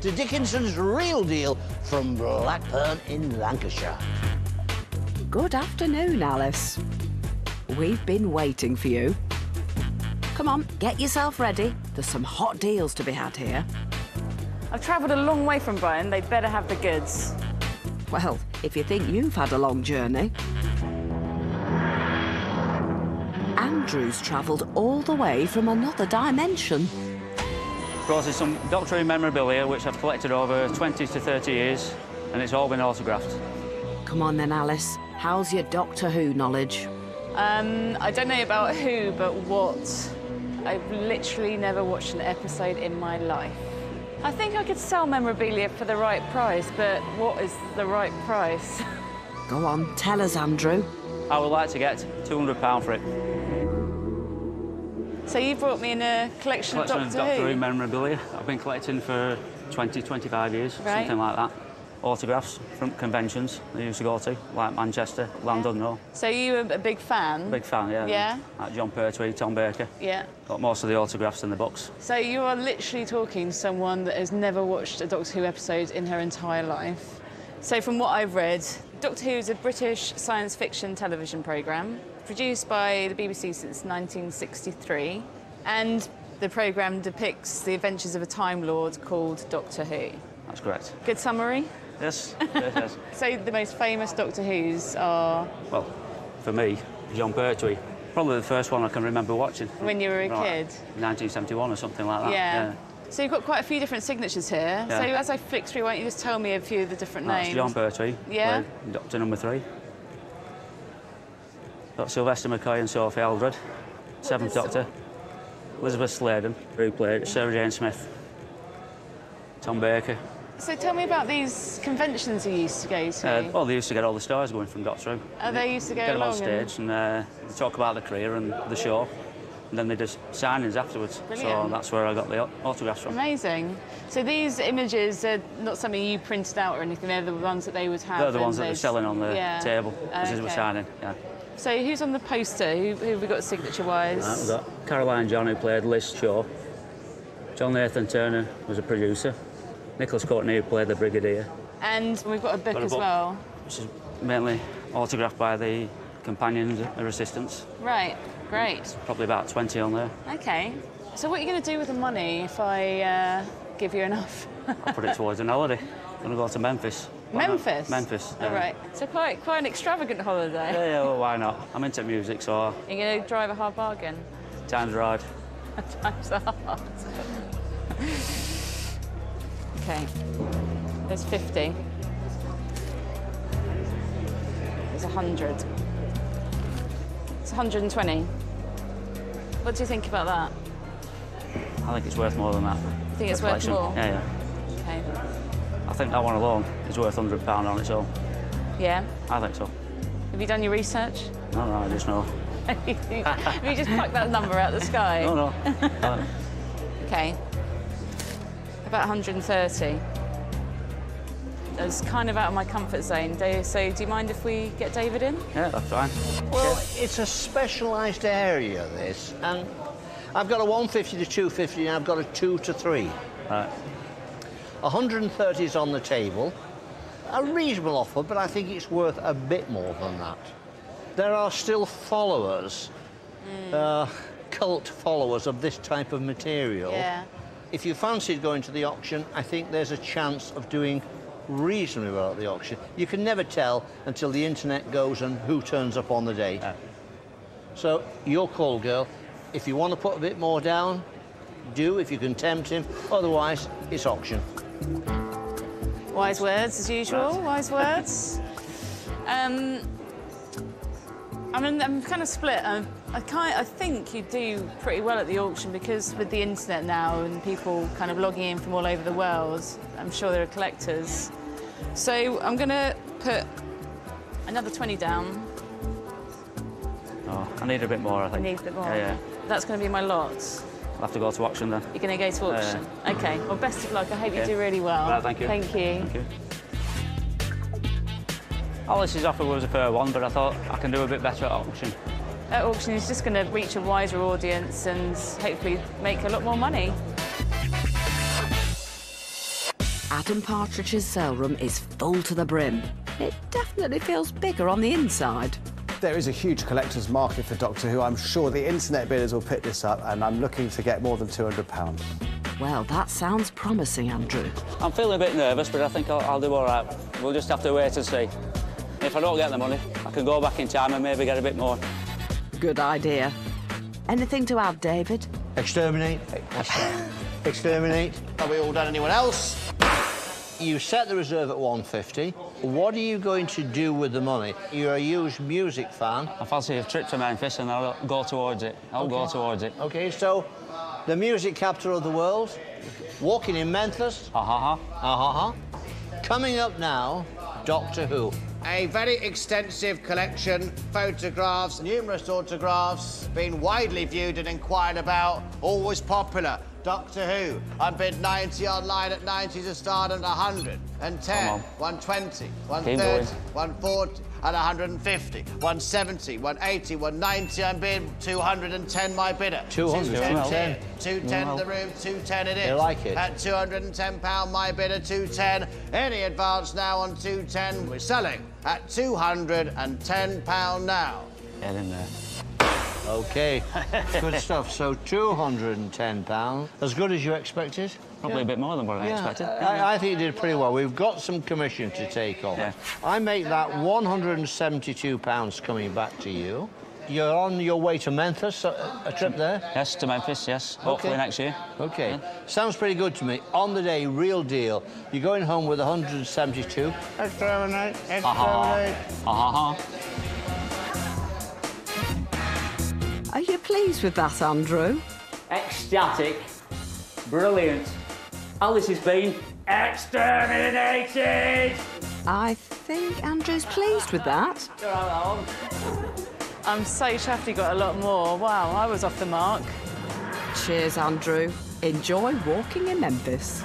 to Dickinson's Real Deal from Blackburn in Lancashire. Good afternoon, Alice. We've been waiting for you. Come on, get yourself ready. There's some hot deals to be had here. I've travelled a long way from Brighton. They'd better have the goods. Well, if you think you've had a long journey. Andrew's travelled all the way from another dimension. Brought in some Doctor Who memorabilia, which I've collected over 20 to 30 years, and it's all been autographed. Come on then, Alice. How's your Doctor Who knowledge? I don't know about who, but what. I've literally never watched an episode in my life. I think I could sell memorabilia for the right price, but what is the right price? Go on, tell us, Andrew. I would like to get £200 for it. So you brought me in a collection of Doctor Who memorabilia. I've been collecting for 20, 25 years, something like that. Autographs from conventions I used to go to, like Manchester, Llandudno. So you were a big fan? Big fan, yeah. Yeah? Like John Pertwee, Tom Baker. Yeah. Got most of the autographs in the books. So you are literally talking to someone that has never watched a Doctor Who episode in her entire life. So from what I've read, Doctor Who is a British science fiction television programme produced by the BBC since 1963, and the programme depicts the adventures of a Time Lord called Doctor Who. That's correct. Good summary? Yes, yes. So the most famous Doctor Who's are? Well, for me, John Pertwee. Probably the first one I can remember watching. When you were a kid? 1971 or something like that. Yeah. So you've got quite a few different signatures here. Yeah. So as I flick through, why don't you just tell me a few of the different names? That's John Pertwee. Yeah. Doctor number 3. Got Sylvester McCoy and Sophie Aldred. Seventh Doctor. Elizabeth Sladen, who played Sarah Jane Smith. Tom Baker. So tell me about these conventions you used to go to. Well, they used to get all the stars going from Doctor Who. Oh, they used to go get them along on stage and they talk about the career and the show, and then they do signings afterwards. Brilliant. So that's where I got the autographs from. Amazing. So these images are not something you printed out or anything, they're the ones that they would have? They're the ones that they're selling on the table as they were Okay. signing, yeah. So who's on the poster? Who have we got signature-wise? We've got Caroline John, who played Liz Shaw. John Nathan Turner was a producer. Nicholas Courtney, who played the Brigadier. And we've got a book as well. Which is mainly autographed by the companions or assistants. Right, great. It's probably about 20 on there. OK. So what are you going to do with the money if I give you enough? I'll put it towards an holiday. I'm going to go to Memphis. Memphis? Memphis. Oh, right. So quite an extravagant holiday. Yeah, well, why not? I'm into music, so... You're going to drive a hard bargain? Time's ride. Time's hard. OK. There's 50. There's 100. It's 120. What do you think about that? I think it's worth more than that. You think it's worth more? Yeah. OK. I think that one alone is worth £100 on its own. Yeah? I think so. Have you done your research? No, I just know. Have you just plucked that number out of the sky? No. OK. About 130. That's kind of out of my comfort zone. So do you mind if we get David in? Yeah, that's fine. Well, it's a specialised area, this, and I've got a 150 to 250 and I've got a 2 to 3. Right. 130 is on the table. A reasonable offer, but I think it's worth a bit more than that. There are still followers, cult followers of this type of material. Yeah. If you fancied going to the auction, I think there's a chance of doing reasonably well at the auction. You can never tell until the internet goes and who turns up on the day. Yeah. So, your call, girl. If you want to put a bit more down, do, if you can tempt him. Otherwise, it's auction. Wise words, as usual. Right. Wise words. I'm kind of split. I think you do pretty well at the auction because with the internet now and people kind of logging in from all over the world, I'm sure there are collectors. So I'm going to put another 20 down. Oh, I need a bit more, I think. I need a bit more. Yeah. That's going to be my lot. I'll have to go to auction then. You're going to go to auction? OK. Well, best of luck. I hope you do really well. Right, thank you. Thank you. Thank you. Alice's offer was a fair one, but I thought I can do a bit better at auction. At auction, he's just going to reach a wider audience and hopefully make a lot more money. Adam Partridge's sale room is full to the brim. It definitely feels bigger on the inside. There is a huge collector's market for Doctor Who. I'm sure the internet bidders will pick this up, and I'm looking to get more than £200. Well, that sounds promising, Andrew. I'm feeling a bit nervous, but I think I'll do all right. We'll just have to wait and see. If I don't get the money, I can go back in time and maybe get a bit more. Good idea. Anything to add, David? Exterminate. Exterminate. Have we all done anyone else? You set the reserve at 150. What are you going to do with the money? You're a huge music fan. I fancy a trip to Memphis and I'll go towards it. I'll go towards it. OK, so the music capital of the world, walking in Memphis. Ha-ha-ha. Ha-ha-ha. Coming up now, Doctor Who. A very extensive collection, photographs, numerous autographs, been widely viewed and inquired about, always popular. Doctor Who. I bid 90 online at 90 to start at 100, and 10, 120, 130, 140, and 150, 170, 180, 190. I'm bid 210. My bidder. 210. 210 the room. 210 it is. They like it. At £210, my bidder 210. Any advance now on 210? We're selling at £210 now. Get in there. OK, good stuff. So £210. As good as you expected? Probably a bit more than what I expected. I think you did pretty well. We've got some commission to take off. Yeah. I make that £172 coming back to you. You're on your way to Memphis, a trip there? Yes, to Memphis, yes. Hopefully next year. OK. Yeah. Sounds pretty good to me. On the day, real deal. You're going home with 172. Exterminate. Exterminate. Ha-ha-ha. Are you pleased with that, Andrew? Ecstatic. Brilliant. Alice has been exterminated! I think Andrew's pleased with that. I'm so chuffed you got a lot more. Wow, I was off the mark. Cheers, Andrew. Enjoy walking in Memphis.